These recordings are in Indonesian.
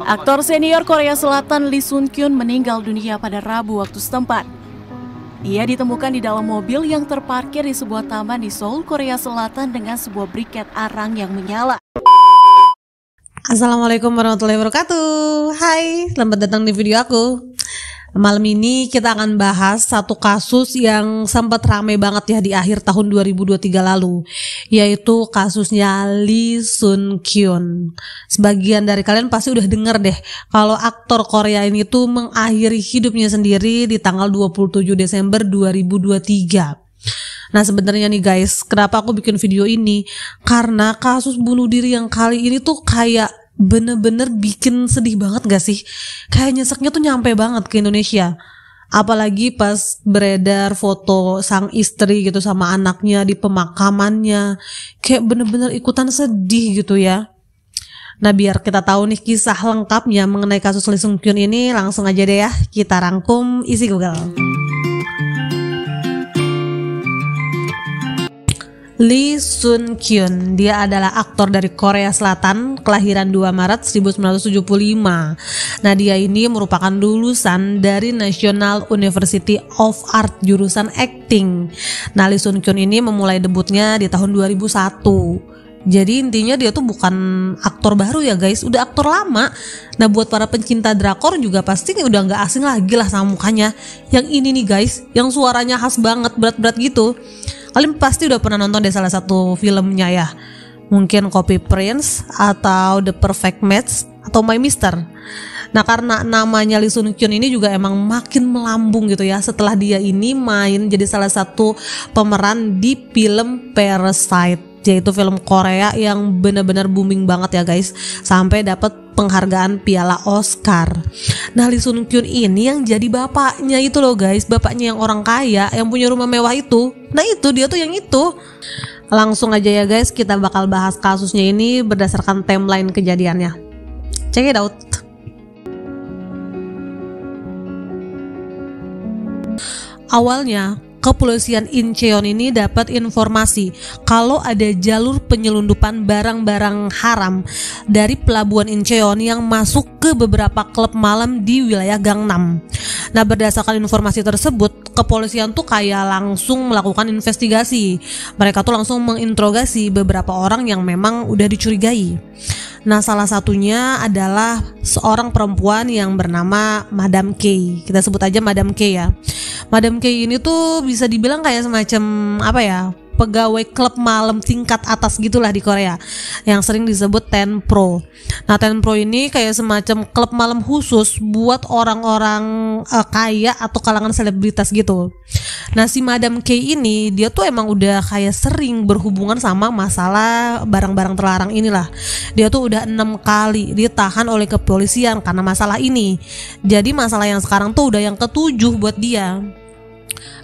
Aktor senior Korea Selatan Lee Sun Kyun meninggal dunia pada Rabu waktu setempat. Ia ditemukan di dalam mobil yang terparkir di sebuah taman di Seoul, Korea Selatan dengan sebuah briket arang yang menyala. Assalamualaikum warahmatullahi wabarakatuh. Hai, selamat datang di video aku. Malam ini kita akan bahas satu kasus yang sempat ramai banget ya di akhir tahun 2023 lalu, yaitu kasusnya Lee Sun Kyun. Sebagian dari kalian pasti udah denger deh kalau aktor Korea ini tuh mengakhiri hidupnya sendiri di tanggal 27 Desember 2023. Nah sebenarnya nih guys, kenapa aku bikin video ini? Karena kasus bunuh diri yang kali ini tuh kayak bener-bener bikin sedih banget gak sih? Kayak nyeseknya tuh nyampe banget ke Indonesia. Apalagi pas beredar foto sang istri gitu sama anaknya di pemakamannya. Kayak bener-bener ikutan sedih gitu ya. Nah biar kita tahu nih kisah lengkapnya mengenai kasus Lee Sun Kyun ini, langsung aja deh ya kita rangkum isi Google. Lee Sun Kyun, dia adalah aktor dari Korea Selatan, kelahiran 2 Maret 1975. Nah, dia ini merupakan lulusan dari National University of Art jurusan acting. Nah, Lee Sun Kyun ini memulai debutnya di tahun 2001. Jadi intinya dia tuh bukan aktor baru ya guys, udah aktor lama. Nah buat para pencinta drakor juga pasti udah gak asing lagi lah sama mukanya. Yang ini nih guys, yang suaranya khas banget, berat-berat gitu. Kalian pasti udah pernah nonton deh salah satu filmnya ya. Mungkin Copy Prince atau The Perfect Match atau My Mister. Nah karena namanya Lee Sun Kyun ini juga emang makin melambung gitu ya setelah dia ini main jadi salah satu pemeran di film Parasite, yaitu film Korea yang benar-benar booming banget ya guys, sampai dapat penghargaan piala Oscar. Nah Lee Sun Kyun ini yang jadi bapaknya itu loh guys, bapaknya yang orang kaya yang punya rumah mewah itu. Nah itu dia tuh yang itu. Langsung aja ya guys, kita bakal bahas kasusnya ini berdasarkan timeline kejadiannya. Check it out. Awalnya kepolisian Incheon ini dapat informasi kalau ada jalur penyelundupan barang-barang haram dari pelabuhan Incheon yang masuk ke beberapa klub malam di wilayah Gangnam. Nah berdasarkan informasi tersebut, kepolisian tuh kayak langsung melakukan investigasi. Mereka tuh langsung menginterogasi beberapa orang yang memang udah dicurigai. Nah salah satunya adalah seorang perempuan yang bernama Madam K. Kita sebut aja Madam K ya. Madam K ini tuh bisa dibilang kayak semacam apa ya, pegawai klub malam tingkat atas gitulah di Korea yang sering disebut Ten Pro. Nah Ten Pro ini kayak semacam klub malam khusus buat orang-orang kaya atau kalangan selebritas gitu. Nah si Madam K ini dia tuh emang udah kayak sering berhubungan sama masalah barang-barang terlarang inilah. Dia tuh udah 6 kali ditahan oleh kepolisian karena masalah ini. Jadi masalah yang sekarang tuh udah yang ke-7 buat dia.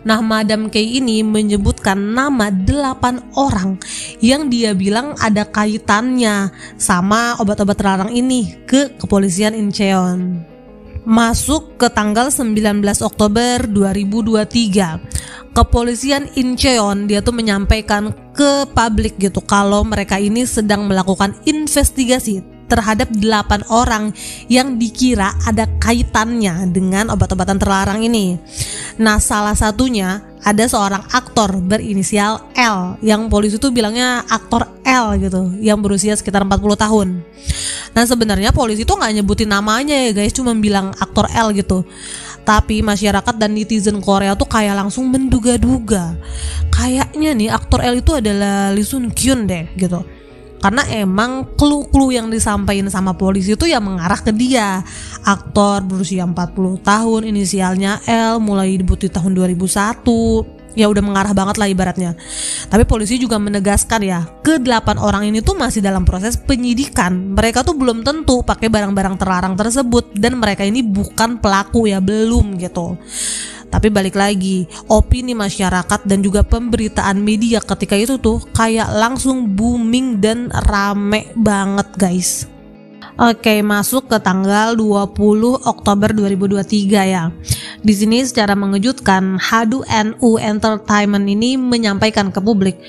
Nah Madam K ini menyebutkan nama 8 orang yang dia bilang ada kaitannya sama obat-obat terlarang ini ke kepolisian Incheon. Masuk ke tanggal 19 Oktober 2023, kepolisian Incheon dia tuh menyampaikan ke publik gitu kalau mereka ini sedang melakukan investigasi terhadap 8 orang yang dikira ada kaitannya dengan obat-obatan terlarang ini. Nah salah satunya ada seorang aktor berinisial L yang polisi tuh bilangnya aktor L gitu, yang berusia sekitar 40 tahun. Nah sebenarnya polisi tuh gak nyebutin namanya ya guys, cuma bilang aktor L gitu. Tapi masyarakat dan netizen Korea tuh kayak langsung menduga-duga kayaknya nih aktor L itu adalah Lee Sun Kyun deh gitu. Karena emang clue-clue yang disampaikan sama polisi itu ya mengarah ke dia. Aktor berusia 40 tahun, inisialnya L, mulai debut di tahun 2001. Ya udah mengarah banget lah ibaratnya. Tapi polisi juga menegaskan ya, ke-8 orang ini tuh masih dalam proses penyidikan. Mereka tuh belum tentu pakai barang-barang terlarang tersebut, dan mereka ini bukan pelaku ya, belum gitu. Tapi balik lagi, opini masyarakat dan juga pemberitaan media ketika itu tuh kayak langsung booming dan rame banget guys. Oke, masuk ke tanggal 20 Oktober 2023 ya. Di sini secara mengejutkan, Hadu NU Entertainment ini menyampaikan ke publik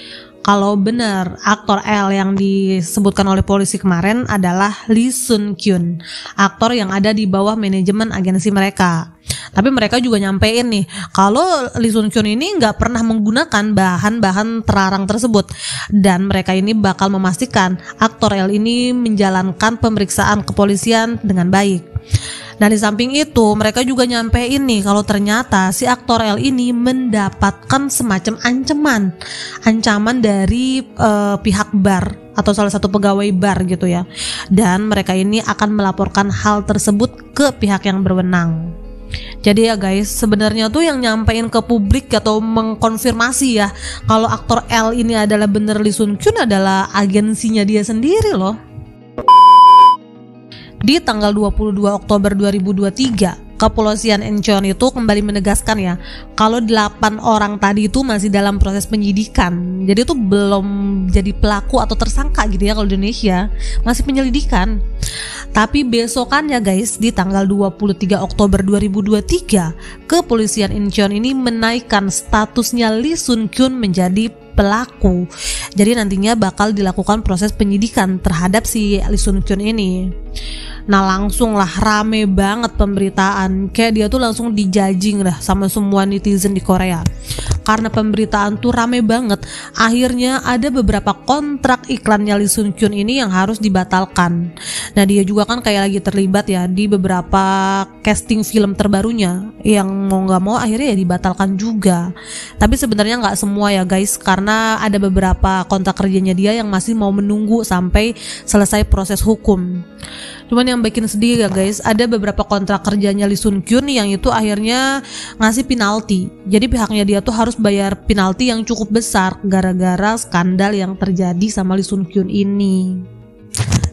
kalau benar aktor L yang disebutkan oleh polisi kemarin adalah Lee Sun Kyun, aktor yang ada di bawah manajemen agensi mereka. Tapi mereka juga nyampein nih kalau Lee Sun Kyun ini nggak pernah menggunakan bahan-bahan terlarang tersebut, dan mereka ini bakal memastikan aktor L ini menjalankan pemeriksaan kepolisian dengan baik. Dan di samping itu mereka juga nyampein nih kalau ternyata si aktor L ini mendapatkan semacam ancaman dari pihak bar atau salah satu pegawai bar gitu ya. Dan mereka ini akan melaporkan hal tersebut ke pihak yang berwenang. Jadi ya guys, sebenarnya tuh yang nyampein ke publik atau mengkonfirmasi ya kalau aktor L ini adalah bener Lee Sun Kyun adalah agensinya dia sendiri loh. Di tanggal 22 Oktober 2023, Kepolisian Incheon itu kembali menegaskan ya kalau 8 orang tadi itu masih dalam proses penyidikan. Jadi itu belum jadi pelaku atau tersangka gitu ya kalau di Indonesia, masih penyelidikan. Tapi besokannya guys, di tanggal 23 Oktober 2023, Kepolisian Incheon ini menaikkan statusnya Lee Sun Kyun menjadi pelaku. Jadi nantinya bakal dilakukan proses penyidikan terhadap si Lee Sun Kyun ini. Nah langsung lah rame banget pemberitaan, kayak dia tuh langsung dijudging dah sama semua netizen di Korea. Karena pemberitaan tuh rame banget, akhirnya ada beberapa kontrak iklannya Lee Sun Kyun ini yang harus dibatalkan. Nah dia juga kan kayak lagi terlibat ya di beberapa casting film terbarunya, yang mau gak mau akhirnya ya dibatalkan juga. Tapi sebenarnya gak semua ya guys, karena ada beberapa kontrak kerjanya dia yang masih mau menunggu sampai selesai proses hukum. Cuman yang bikin sedih ya guys, ada beberapa kontrak kerjanya Lee Sun Kyun yang itu akhirnya ngasih penalti. Jadi pihaknya dia tuh harus bayar penalti yang cukup besar gara-gara skandal yang terjadi sama Lee Sun Kyun ini.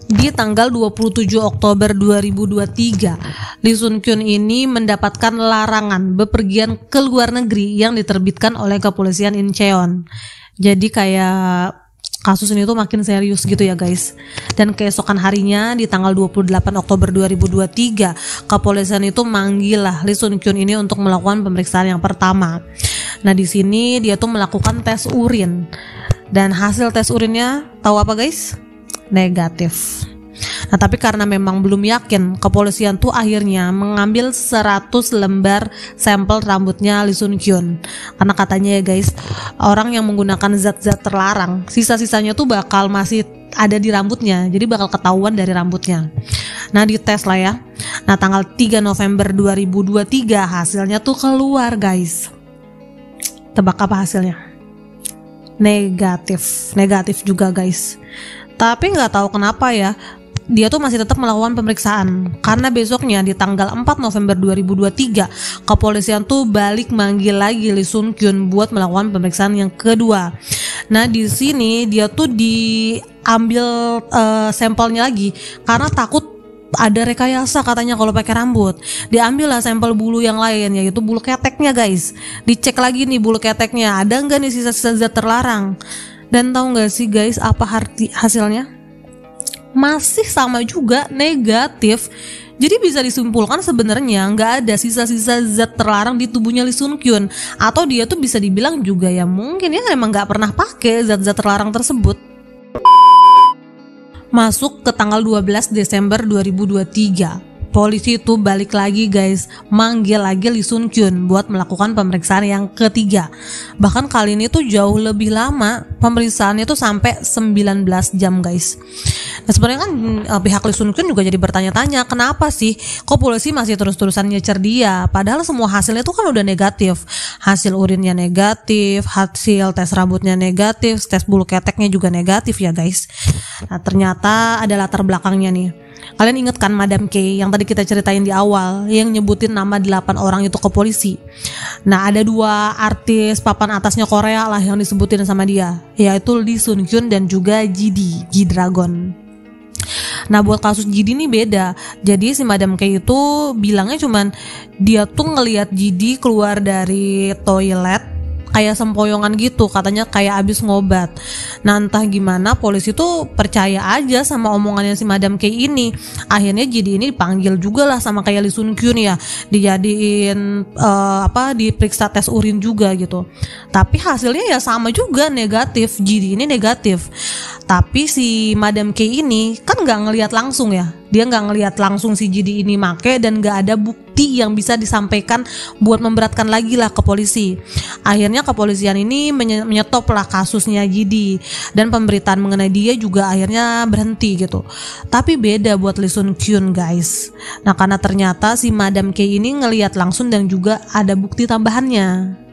Di tanggal 27 Oktober 2023, Lee Sun Kyun ini mendapatkan larangan bepergian ke luar negeri yang diterbitkan oleh Kepolisian Incheon. Jadi kayak kasus ini tuh makin serius gitu ya guys. Dan keesokan harinya di tanggal 28 Oktober 2023, Kepolisian itu manggil lah Lee Sun Kyun ini untuk melakukan pemeriksaan yang pertama. Nah di sini dia tuh melakukan tes urin. Dan hasil tes urinnya tahu apa guys? Negatif. Nah tapi karena memang belum yakin, kepolisian tuh akhirnya mengambil 100 lembar sampel rambutnya Lee Sun Kyun. Karena katanya ya guys, orang yang menggunakan zat-zat terlarang, sisa-sisanya tuh bakal masih ada di rambutnya, jadi bakal ketahuan dari rambutnya. Nah dites lah ya. Nah tanggal 3 November 2023 hasilnya tuh keluar guys. Tebak apa hasilnya? Negatif juga guys. Tapi nggak tahu kenapa ya, dia tuh masih tetap melakukan pemeriksaan. Karena besoknya di tanggal 4 November 2023, kepolisian tuh balik manggil lagi Lee Sun Kyun buat melakukan pemeriksaan yang kedua. Nah di sini dia tuh diambil sampelnya lagi karena takut ada rekayasa katanya kalau pakai rambut. Diambil lah sampel bulu yang lain, yaitu bulu keteknya guys. Dicek lagi nih bulu keteknya, ada nggak nih sisa-sisa zat terlarang. Dan tahu nggak sih guys apa hasilnya? Masih sama juga, negatif. Jadi bisa disimpulkan sebenarnya nggak ada sisa-sisa zat terlarang di tubuhnya Lee Sun Kyun. Atau dia tuh bisa dibilang juga ya mungkin ya emang nggak pernah pakai zat-zat terlarang tersebut. Masuk ke tanggal 12 Desember 2023, polisi itu balik lagi guys, manggil lagi Lee Sun Kyun buat melakukan pemeriksaan yang ketiga. Bahkan kali ini tuh jauh lebih lama, pemeriksaannya tuh sampai 19 jam guys. Nah sebenarnya kan pihak Lee Sun Kyun juga jadi bertanya-tanya, kenapa sih kok polisi masih terus-terusan nyecer dia, padahal semua hasilnya tuh kan udah negatif. Hasil urinnya negatif, hasil tes rambutnya negatif, tes bulu keteknya juga negatif ya guys. Nah ternyata ada latar belakangnya nih. Kalian inget kan Madam K yang tadi kita ceritain di awal, yang nyebutin nama 8 orang itu ke polisi. Nah ada 2 artis papan atasnya Korea lah yang disebutin sama dia, yaitu Lee Sun Kyun dan juga G-Dragon. Nah buat kasus GD ini beda. Jadi si Madam K itu bilangnya cuman dia tuh ngelihat GD keluar dari toilet kayak sempoyongan gitu, katanya kayak abis ngobat. Nah entah gimana polisi tuh percaya aja sama omongannya si Madam K ini. Akhirnya jadi ini dipanggil juga lah sama kayak Lee Sun Kyun ya, dijadiin diperiksa tes urin juga gitu. Tapi hasilnya ya sama juga, negatif. Jadi ini negatif. Tapi si Madam K ini kan nggak ngelihat langsung ya, dia nggak ngelihat langsung si JD ini make, dan nggak ada bukti yang bisa disampaikan buat memberatkan lagi lah ke polisi. Akhirnya kepolisian ini menyetop lah kasusnya JD, dan pemberitaan mengenai dia juga akhirnya berhenti gitu. Tapi beda buat Lee Sun Kyun guys. Nah karena ternyata si Madam K ini ngelihat langsung dan juga ada bukti tambahannya.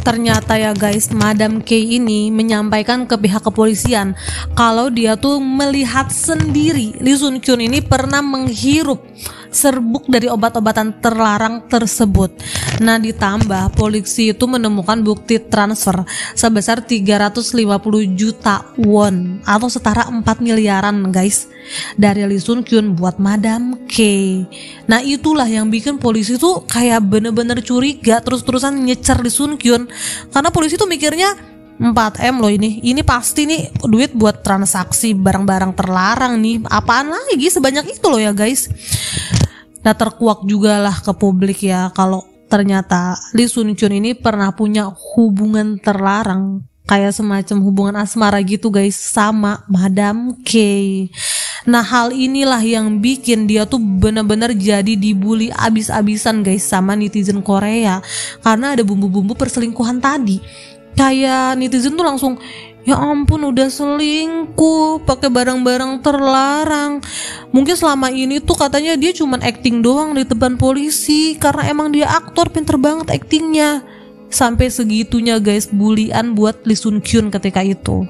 Ternyata ya guys, Madam K ini menyampaikan ke pihak kepolisian kalau dia tuh melihat sendiri Lee Sun Kyun ini pernah menghirup serbuk dari obat-obatan terlarang tersebut. Nah ditambah polisi itu menemukan bukti transfer sebesar 350 juta won atau setara 4 miliaran guys, dari Lee Sun Kyun buat Madam K. Nah itulah yang bikin polisi tuh kayak bener-bener curiga, terus-terusan nyecer Lee Sun Kyun, karena polisi tuh mikirnya 4M loh ini pasti nih duit buat transaksi barang-barang terlarang nih, apaan lagi sebanyak itu loh ya guys. Nah terkuak juga lah ke publik ya kalau ternyata Lee Sun Kyun ini pernah punya hubungan terlarang, kayak semacam hubungan asmara gitu guys sama Madam K. Nah hal inilah yang bikin dia tuh benar-benar jadi dibully abis-abisan guys sama netizen Korea, karena ada bumbu-bumbu perselingkuhan tadi. Kayak netizen tuh langsung, ya ampun udah selingkuh pakai barang-barang terlarang. Mungkin selama ini tuh katanya dia cuman acting doang di depan polisi, karena emang dia aktor pinter banget actingnya. Sampai segitunya guys bulian buat Lee Sun Kyun ketika itu.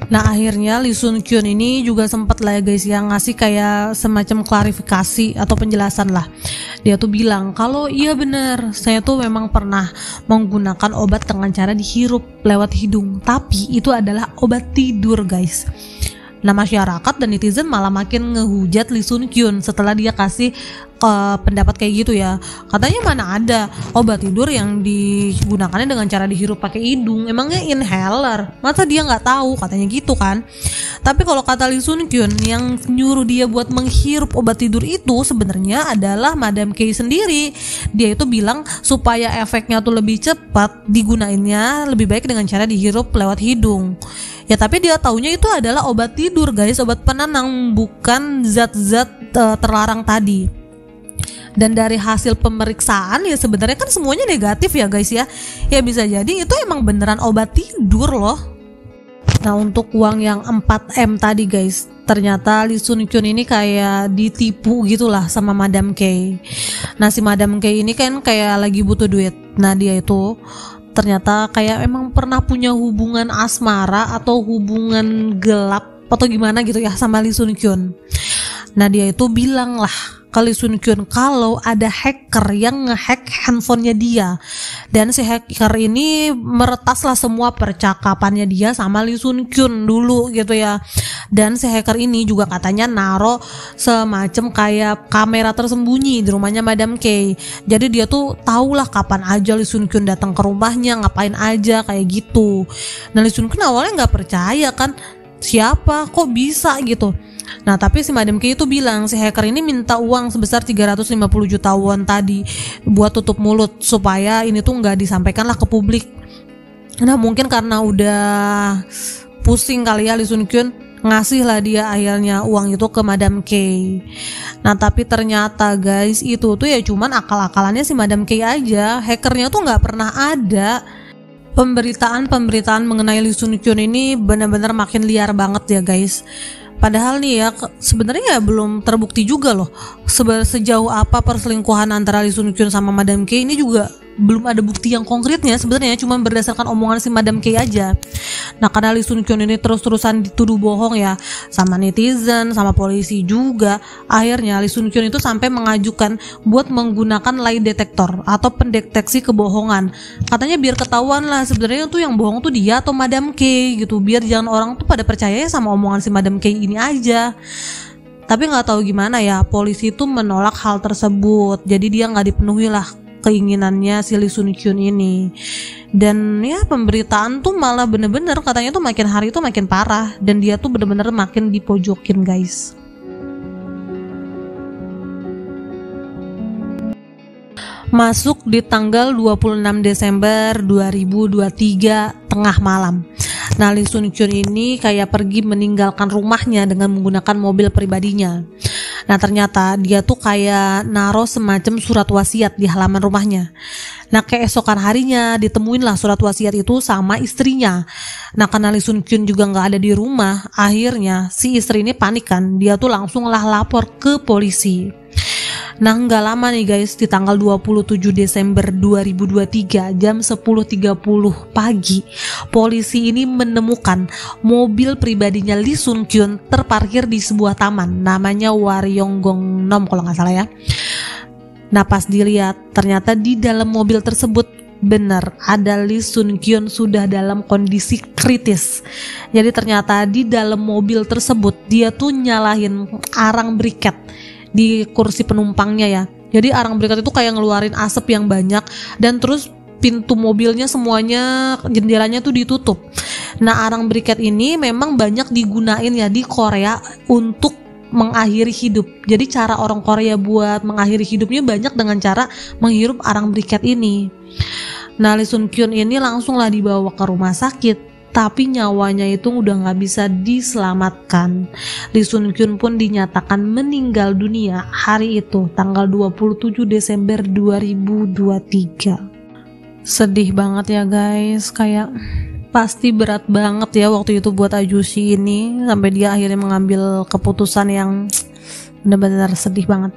Nah akhirnya Lee Sun Kyun ini juga sempat lah ya guys yang ngasih kayak semacam klarifikasi atau penjelasan lah. Dia tuh bilang kalau iya benar, saya tuh memang pernah menggunakan obat dengan cara dihirup lewat hidung, tapi itu adalah obat tidur guys. Nah masyarakat dan netizen malah makin ngehujat Lee Sun Kyun setelah dia kasih pendapat kayak gitu ya. Katanya mana ada obat tidur yang digunakannya dengan cara dihirup pakai hidung, emangnya inhaler, masa dia nggak tahu, katanya gitu kan. Tapi kalau kata Lee Sun Kyun, yang nyuruh dia buat menghirup obat tidur itu sebenarnya adalah Madam K sendiri. Dia itu bilang supaya efeknya tuh lebih cepat, digunainnya lebih baik dengan cara dihirup lewat hidung. Ya tapi dia taunya itu adalah obat tidur guys, obat penenang, bukan zat-zat terlarang tadi. Dan dari hasil pemeriksaan ya sebenarnya kan semuanya negatif ya guys ya. Ya bisa jadi itu emang beneran obat tidur loh. Nah untuk uang yang 4M tadi guys, ternyata Lee Sun Kyun ini kayak ditipu gitulah sama Madam K. Nah si Madam K ini kan kayak lagi butuh duit. Nah dia itu ternyata kayak emang pernah punya hubungan asmara atau hubungan gelap atau gimana gitu ya sama Lee Sun Kyun. Nah dia itu bilang lah ke Lee Sun Kyun kalau ada hacker yang ngehack handphonenya dia, dan si hacker ini meretaslah semua percakapannya dia sama Lee Sun Kyun dulu gitu ya. Dan si hacker ini juga katanya naro semacam kayak kamera tersembunyi di rumahnya Madam K. Jadi dia tuh tahulah kapan aja Lee Sun Kyun datang ke rumahnya, ngapain aja kayak gitu. Nah Lee Sun Kyun awalnya nggak percaya kan, siapa kok bisa gitu. Nah tapi si Madam K itu bilang si hacker ini minta uang sebesar 350 juta won tadi buat tutup mulut supaya ini tuh nggak disampaikan lah ke publik. Nah mungkin karena udah pusing kali ya Lee Sun Kyun, ngasih lah dia akhirnya uang itu ke Madam K. Nah tapi ternyata guys itu tuh ya cuman akal-akalannya si Madam K aja, hackernya tuh nggak pernah ada. Pemberitaan mengenai Lee Sun Kyun ini benar-benar makin liar banget ya guys. Padahal nih ya sebenarnya belum terbukti juga loh sejauh apa perselingkuhan antara Lee Sun Kyun sama Madam K ini, juga belum ada bukti yang konkretnya sebenarnya, cuma berdasarkan omongan si Madam K aja. Nah karena Lee Sun Kyun ini terus-terusan dituduh bohong ya sama netizen, sama polisi juga, akhirnya Lee Sun Kyun itu sampai mengajukan buat menggunakan lie detector atau pendeteksi kebohongan. Katanya biar ketahuan lah sebenarnya tuh yang bohong tuh dia atau Madam K gitu, biar jangan orang tuh pada percaya sama omongan si Madam K ini aja. Tapi nggak tahu gimana ya polisi itu menolak hal tersebut, jadi dia nggak dipenuhi lah keinginannya si Lee Sun Kyun ini. Dan ya pemberitaan tuh malah bener-bener katanya tuh makin hari tuh makin parah, dan dia tuh bener-bener makin dipojokin guys. Masuk di tanggal 26 Desember 2023 tengah malam. Nah, Lee Sun Kyun ini kayak pergi meninggalkan rumahnya dengan menggunakan mobil pribadinya. Nah, ternyata dia tuh kayak naruh semacam surat wasiat di halaman rumahnya. Nah, keesokan harinya ditemuin lah surat wasiat itu sama istrinya. Nah, karena Lee Sun Kyun juga nggak ada di rumah, akhirnya si istri ini panik kan. Dia tuh langsung lah lapor ke polisi. Nah, nggak lama nih guys, di tanggal 27 Desember 2023 jam 10.30 pagi, polisi ini menemukan mobil pribadinya Lee Sun Kyun terparkir di sebuah taman namanya Waryonggongnom kalau nggak salah ya. Nah, pas dilihat ternyata di dalam mobil tersebut benar ada Lee Sun Kyun sudah dalam kondisi kritis. Jadi ternyata di dalam mobil tersebut dia tuh nyalahin arang briket di kursi penumpangnya ya. Jadi arang briket itu kayak ngeluarin asap yang banyak, dan terus pintu mobilnya semuanya jendelanya tuh ditutup. Nah, arang briket ini memang banyak digunain ya di Korea untuk mengakhiri hidup. Jadi cara orang Korea buat mengakhiri hidupnya banyak dengan cara menghirup arang briket ini. Nah, Lee Sun Kyun ini langsunglah dibawa ke rumah sakit, tapi nyawanya itu udah gak bisa diselamatkan. Lee Sun Kyun pun dinyatakan meninggal dunia hari itu, tanggal 27 Desember 2023. Sedih banget ya guys, kayak pasti berat banget ya waktu itu buat Ajushi ini, sampai dia akhirnya mengambil keputusan yang benar-benar sedih banget.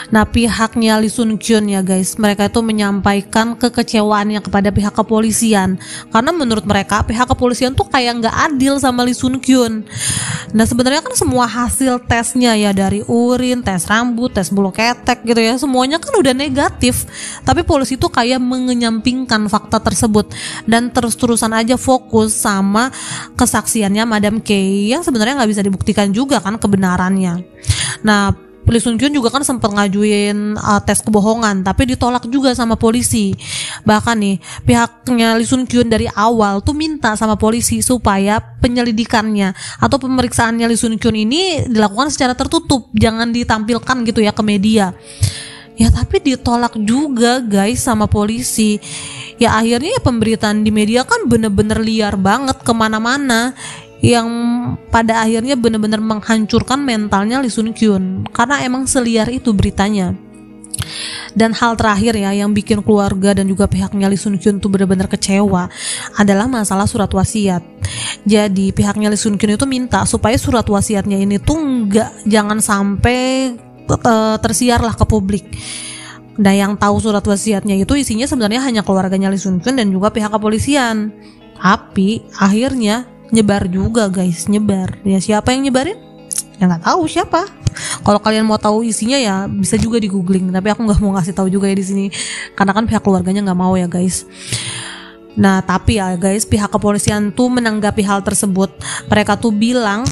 Nah, pihaknya Lee Sun Kyun ya guys, mereka itu menyampaikan kekecewaannya kepada pihak kepolisian, karena menurut mereka pihak kepolisian tuh kayak nggak adil sama Lee Sun Kyun. Nah, sebenarnya kan semua hasil tesnya ya, dari urin, tes rambut, tes bulu ketek gitu ya, semuanya kan udah negatif, tapi polisi tuh kayak mengenyampingkan fakta tersebut dan terus-terusan aja fokus sama kesaksiannya Madam K yang sebenarnya nggak bisa dibuktikan juga kan kebenarannya. Nah, Lee Sun Kyun juga kan sempat ngajuin tes kebohongan, tapi ditolak juga sama polisi. Bahkan nih pihaknya Lee Sun Kyun dari awal tuh minta sama polisi supaya penyelidikannya atau pemeriksaannya Lee Sun Kyun ini dilakukan secara tertutup, jangan ditampilkan gitu ya ke media. Ya tapi ditolak juga guys sama polisi. Ya akhirnya ya pemberitaan di media kan bener-bener liar banget kemana-mana, yang pada akhirnya benar-benar menghancurkan mentalnya Lee Sun Kyun, karena emang seliar itu beritanya. Dan hal terakhir ya yang bikin keluarga dan juga pihaknya Lee Sun Kyun tuh benar-benar kecewa adalah masalah surat wasiat. Jadi pihaknya Lee Sun Kyun itu minta supaya surat wasiatnya ini tuh jangan sampai tersiar lah ke publik. Nah, yang tahu surat wasiatnya itu isinya sebenarnya hanya keluarganya Lee Sun Kyun dan juga pihak kepolisian. Tapi akhirnya nyebar juga guys, nyebar. Ya siapa yang nyebarin? Ya nggak tahu siapa. Kalau kalian mau tahu isinya ya bisa juga di googling. Tapi aku nggak mau ngasih tahu juga ya di sini, karena kan pihak keluarganya nggak mau ya guys. Nah tapi ya guys, pihak kepolisian tuh menanggapi hal tersebut. Mereka tuh bilang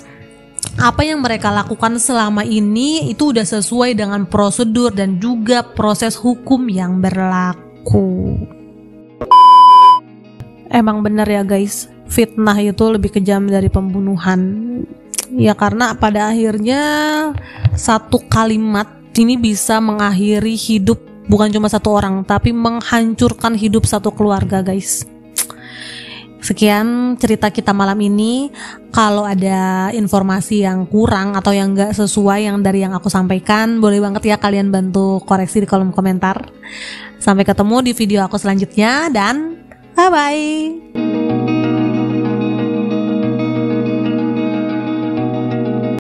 apa yang mereka lakukan selama ini itu udah sesuai dengan prosedur dan juga proses hukum yang berlaku. Emang bener ya guys, fitnah itu lebih kejam dari pembunuhan. Ya karena pada akhirnya satu kalimat ini bisa mengakhiri hidup bukan cuma satu orang, tapi menghancurkan hidup satu keluarga guys. Sekian cerita kita malam ini. Kalau ada informasi yang kurang atau yang gak sesuai yang dari yang aku sampaikan, boleh banget ya kalian bantu koreksi di kolom komentar. Sampai ketemu di video aku selanjutnya dan bye-bye.